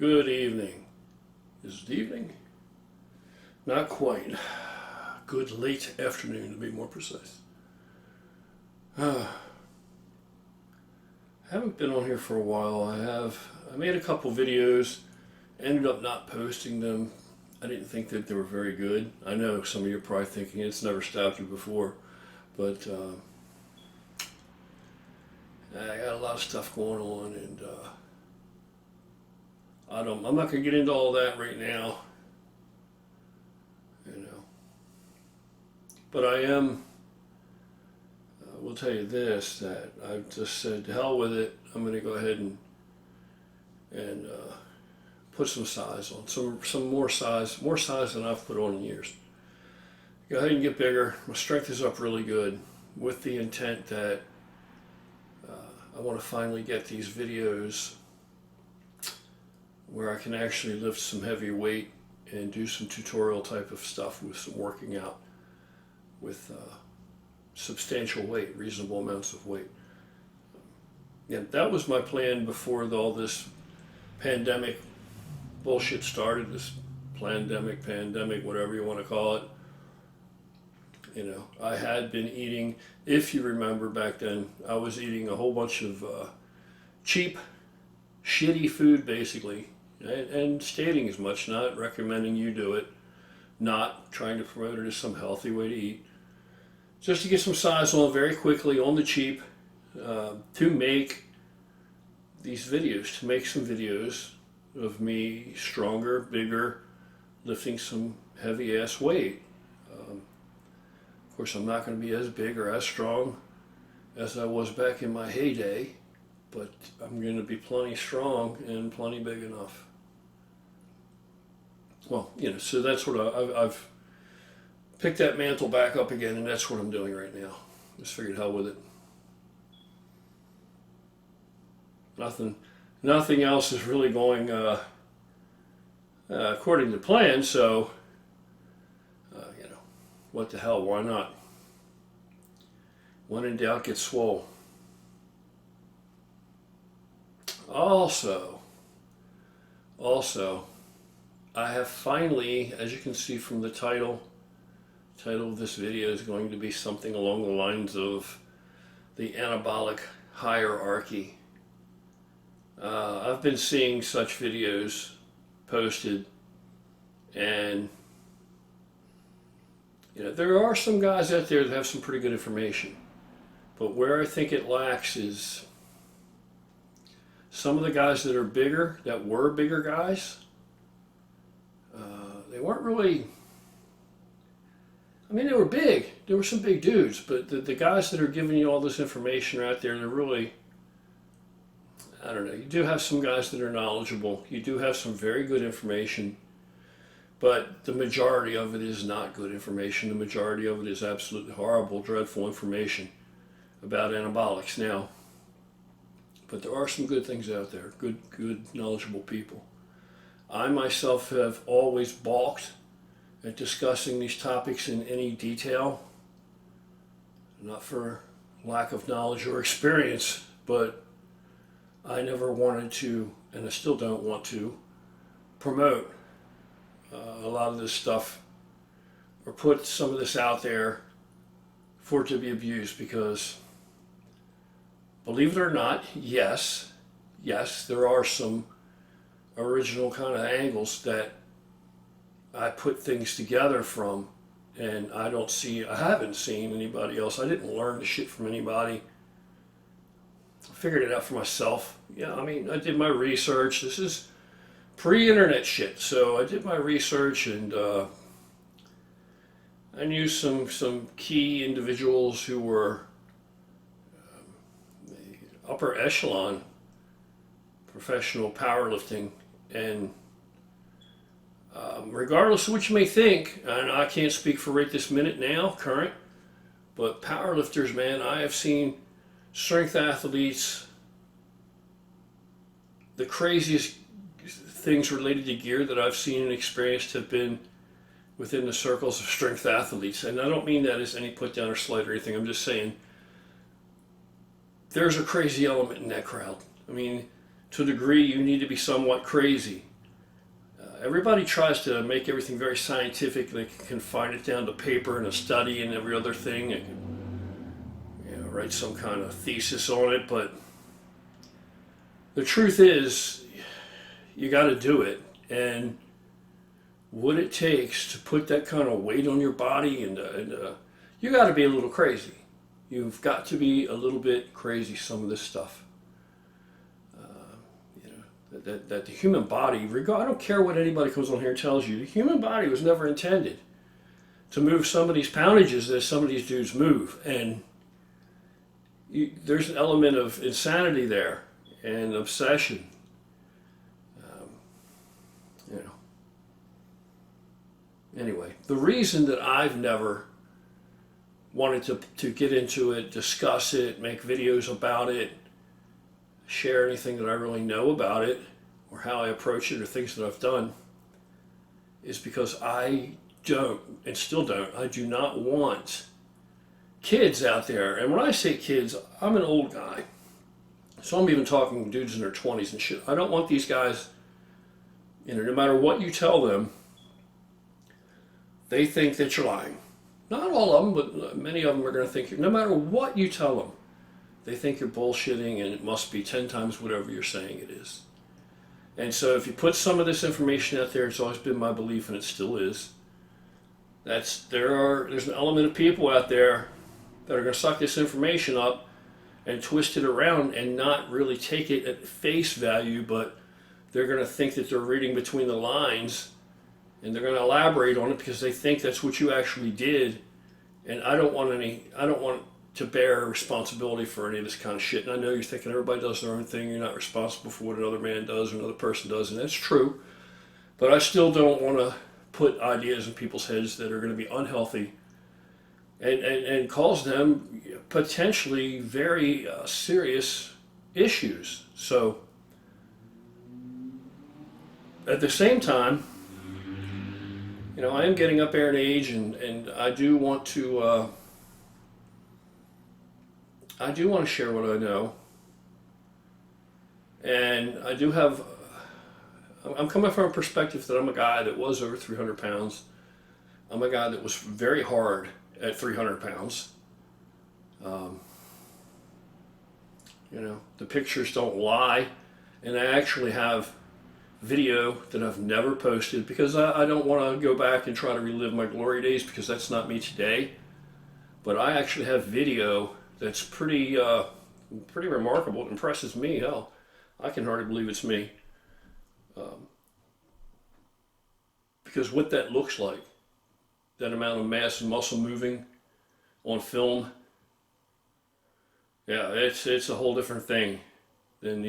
Good evening. Is it evening? Not quite. Good late afternoon, to be more precise. I haven't been on here for a while. I made a couple videos, ended up not posting them. I didn't think that they were very good. I know some of you are probably thinking it's never stopped you before, but I got a lot of stuff going on, and I'm not going to get into all that right now, but I am. Will tell you this, that I've just said to hell with it. I'm going to go ahead and put some size on, some more size than I've put on in years. Go ahead and get bigger. My strength is up really good, with the intent that I want to finally get these videos where I can actually lift some heavy weight and do some tutorial type of stuff with some working out with substantial weight, reasonable amounts of weight. Yeah, that was my plan before all this pandemic bullshit started, this pandemic, whatever you want to call it. I had been eating, if you remember back then, I was eating a whole bunch of cheap, shitty food basically, and stating as much, not recommending you do it, not trying to promote it as some healthy way to eat. Just to get some size on very quickly on the cheap, to make these videos, to make some videos of me stronger, bigger, lifting some heavy ass weight. Of course, I'm not going to be as big or as strong as I was back in my heyday, but I'm going to be plenty strong and plenty big enough. Well, so that's what I've picked that mantle back up again, and that's what I'm doing right now. Just figured hell with it. Nothing else is really going according to plan, so what the hell, why not? When in doubt, get swole. Also, I have finally, as you can see from the title of this video is going to be something along the lines of the anabolic hierarchy. I've been seeing such videos posted, and there are some guys out there that have some pretty good information, but where I think it lacks is some of the guys that are bigger, that were bigger guys, they weren't really, they were big. There were some big dudes, but the guys that are giving you all this information out there, they're really, I don't know. You do have some guys that are knowledgeable. You do have some very good information, but the majority of it is not good information. The majority of it is absolutely horrible, dreadful information about anabolics. Now, but there are some good things out there, good knowledgeable people. I myself have always balked at discussing these topics in any detail, not for lack of knowledge or experience, but I never wanted to, and I still don't want to, promote a lot of this stuff or put some of this out there for it to be abused, because believe it or not, yes, there are some original kind of angles that I put things together from, and I haven't seen anybody else. I didn't learn the shit from anybody. I figured it out for myself. I did my research. This is pre-internet shit, so I did my research, and I knew some key individuals who were the upper echelon professional powerlifting, and regardless of what you may think, and I can't speak for right this minute now, current, but powerlifters, man, I have seen strength athletes, the craziest things related to gear that I've seen and experienced have been within the circles of strength athletes. And I don't mean that as any put down or slight or anything. I'm just saying there's a crazy element in that crowd. To a degree, you need to be somewhat crazy everybody tries to make everything very scientific. They can confine it down to paper and a study and every other thing. They can, write some kind of thesis on it. But the truth is, you got to do it. And what it takes to put that kind of weight on your body, and you got to be a little crazy. You've got to be a little bit crazy, some of this stuff. That the human body, I don't care what anybody comes on here and tells you, the human body was never intended to move some of these poundages that some of these dudes move. And there's an element of insanity there and obsession. Anyway, the reason that I've never wanted to get into it, discuss it, make videos about it, share anything that I really know about it, or how I approach it, or things that I've done, is because I don't, and still don't, I do not want kids out there. And when I say kids, I'm an old guy. So I'm even talking dudes in their 20s and shit. I don't want these guys, no matter what you tell them, they think that you're lying. Not all of them, but many of them are going to think, no matter what you tell them, they think you're bullshitting, and it must be 10 times whatever you're saying it is. And so if you put some of this information out there, it's always been my belief, and it still is, there's an element of people out there that are going to suck this information up and twist it around and not really take it at face value, but they're going to think that they're reading between the lines, and they're going to elaborate on it because they think that's what you actually did. And I don't want to bear responsibility for any of this kind of shit. And I know you're thinking everybody does their own thing. You're not responsible for what another man does or another person does, and that's true. But I still don't want to put ideas in people's heads that are going to be unhealthy and cause them potentially very serious issues. So at the same time, I am getting up there in age, and I do want to share what I know. And I do have, I'm coming from a perspective that I'm a guy that was over 300 pounds. I'm a guy that was very hard at 300 pounds. The pictures don't lie. And I actually have video that I've never posted because I don't want to go back and try to relive my glory days, because that's not me today. But I actually have video that's pretty remarkable. It impresses me. Hell, I can hardly believe it's me. Because what that looks like, that amount of mass and muscle moving on film, yeah, it's a whole different thing than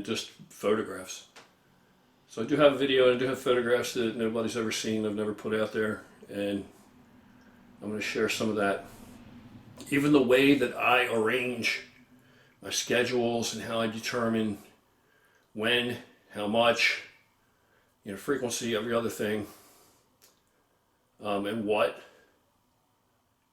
just photographs. So I do have video, and I do have photographs that nobody's ever seen, I've never put out there, and I'm going to share some of that. Even the way that I arrange my schedules and how I determine when, how much, frequency, every other thing, and what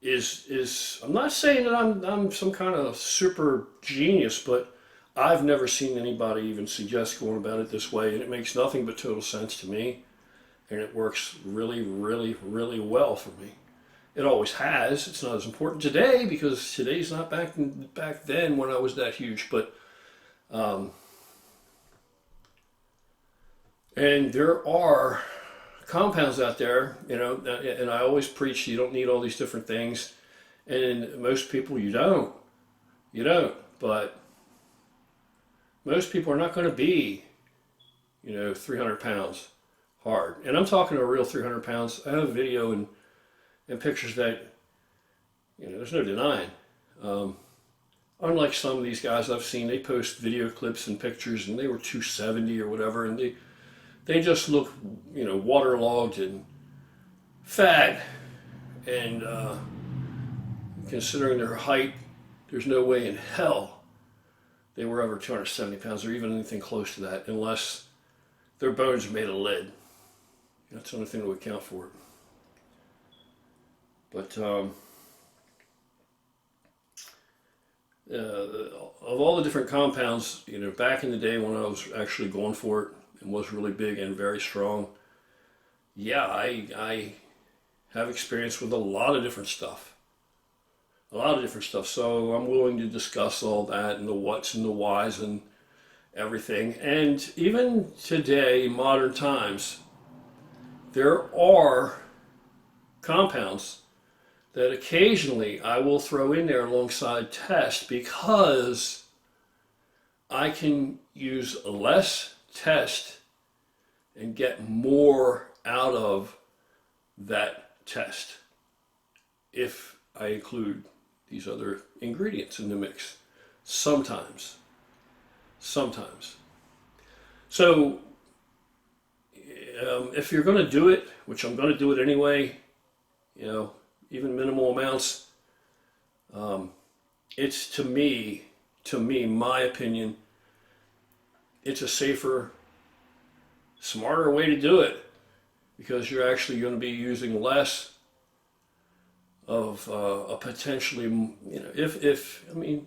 is I'm not saying that I'm some kind of super genius, but I've never seen anybody even suggest going about it this way, and it makes nothing but total sense to me, and it works really, really, really well for me. It always has. It's not as important today because today's not back then when I was that huge, but and there are compounds out there, and I always preach you don't need all these different things, and most people you don't, but most people are not going to be, 300 pounds hard. And I'm talking a real 300 pounds. I have video and pictures that, there's no denying. Unlike some of these guys I've seen, they post video clips and pictures, and they were 270 or whatever, and they just look, waterlogged and fat. And considering their height, there's no way in hell they were over 270 pounds or even anything close to that, unless their bones are made of lead. That's the only thing that would count for it. But of all the different compounds, back in the day when I was actually going for it and was really big and very strong, yeah, I have experience with a lot of different stuff. A lot of different stuff. So I'm willing to discuss all that and the what's and the whys and everything. And even today, in modern times, there are compounds that occasionally I will throw in there alongside test because I can use less test and get more out of that test if I include these other ingredients in the mix. Sometimes. Sometimes. So, if you're going to do it, which I'm going to do it anyway, you know, even minimal amounts, it's to me, my opinion, it's a safer, smarter way to do it because you're actually going to be using less of a potentially, you know, if I mean,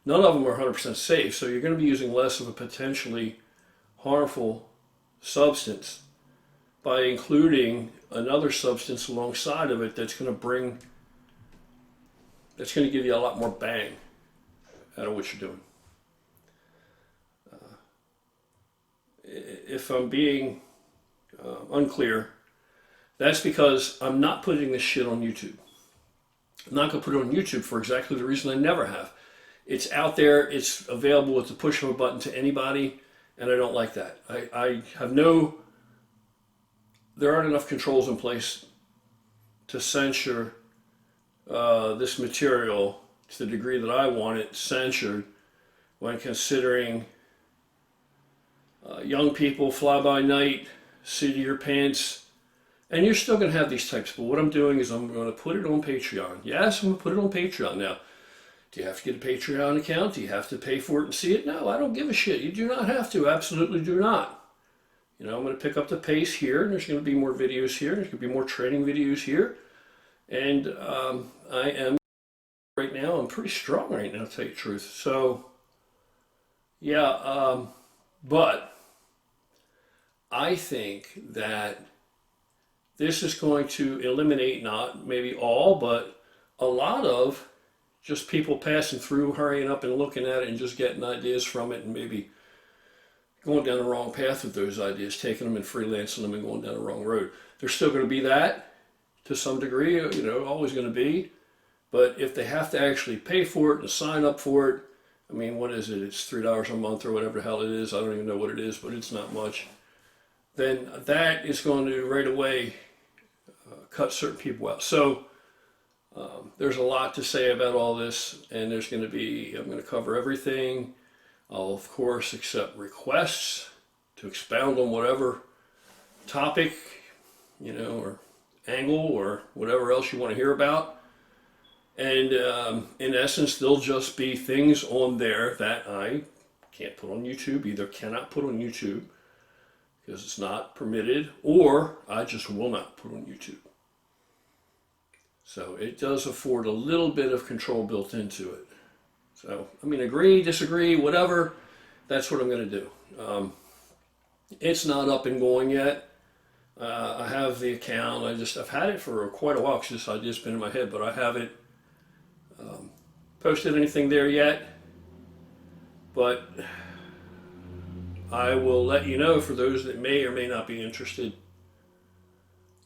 none of them are 100% safe, so you're going to be using less of a potentially harmful substance by including another substance alongside of it that's going to give you a lot more bang out of what you're doing. If I'm being unclear, that's because I'm not putting this shit on YouTube. I'm not going to put it on YouTube for exactly the reason I never have. It's out there, it's available at the push of a button to anybody, and I don't like that. I have there aren't enough controls in place to censor this material to the degree that I want it censored when considering young people, fly by night, seat of your pants, and you're still going to have these types. But what I'm doing is I'm going to put it on Patreon. Yes, I'm going to put it on Patreon. Now, do you have to get a Patreon account? Do you have to pay for it and see it? No, I don't give a shit. You do not have to. Absolutely do not. You know, I'm going to pick up the pace here, and there's going to be more videos here. There's going to be more training videos here. And I am right now, I'm pretty strong right now, to tell you the truth. So, yeah, but I think that this is going to eliminate not maybe all, but a lot of just people passing through, hurrying up and looking at it and just getting ideas from it and maybe going down the wrong path with those ideas, taking them and freelancing them and going down the wrong road. There's still going to be that to some degree, you know, always going to be. But if they have to actually pay for it and sign up for it, I mean, what is it? It's $3 a month or whatever the hell it is. I don't even know what it is, but it's not much. Then that is going to right away cut certain people out. So there's a lot to say about all this, and I'm going to cover everything. I'll, of course, accept requests to expound on whatever topic, you know, or angle or whatever else you want to hear about. And in essence, there'll just be things on there that I can't put on YouTube, either cannot put on YouTube because it's not permitted, or I just will not put on YouTube. So it does afford a little bit of control built into it. So, I mean, agree, disagree, whatever, that's what I'm going to do. It's not up and going yet. I have the account. I've had it for quite a while because this idea's been in my head, but I haven't posted anything there yet. But I will let you know for those that may or may not be interested.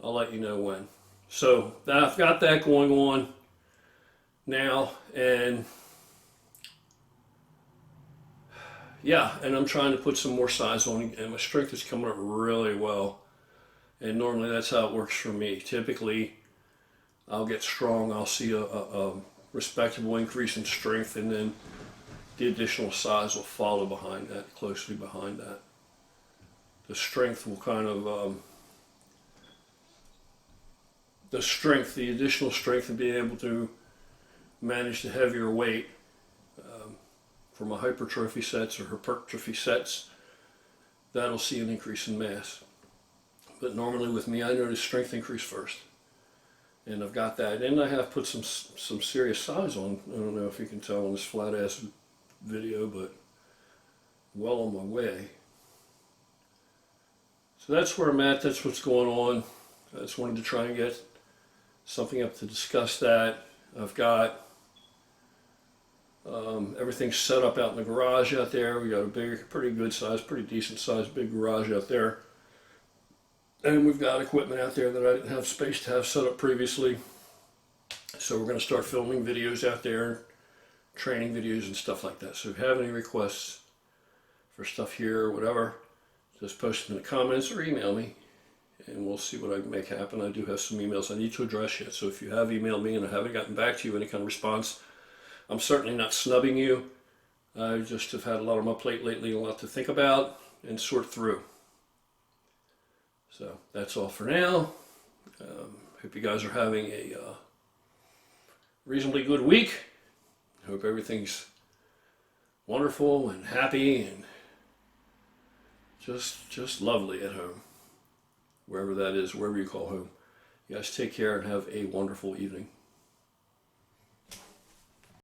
I'll let you know when. So I've got that going on now, and yeah, and I'm trying to put some more size on, and my strength is coming up really well. And normally that's how it works for me. Typically, I'll get strong, I'll see a respectable increase in strength, and then the additional size will follow behind that, closely behind that. The strength will kind of, the additional strength and being able to manage the heavier weight for my hypertrophy sets or hypertrophy sets, that'll see an increase in mass. But normally with me, I notice strength increase first. And I've got that. And I have put some serious size on. I don't know if you can tell on this flat ass video, but well on my way. So that's where I'm at. That's what's going on. I just wanted to try and get something up to discuss that. I've got everything set up out in the garage out there. We got a big, pretty good size, pretty decent size, big garage out there. And we've got equipment out there that I didn't have space to have set up previously. So we're going to start filming videos out there, training videos and stuff like that. So if you have any requests for stuff here or whatever, just post them in the comments or email me, and we'll see what I can make happen. I do have some emails I need to address yet. So if you have emailed me and I haven't gotten back to you, any kind of response, I'm certainly not snubbing you. I just have had a lot on my plate lately, a lot to think about and sort through. So that's all for now. Hope you guys are having a reasonably good week. Hope everything's wonderful and happy and just lovely at home. Wherever that is, wherever you call home. You guys take care and have a wonderful evening.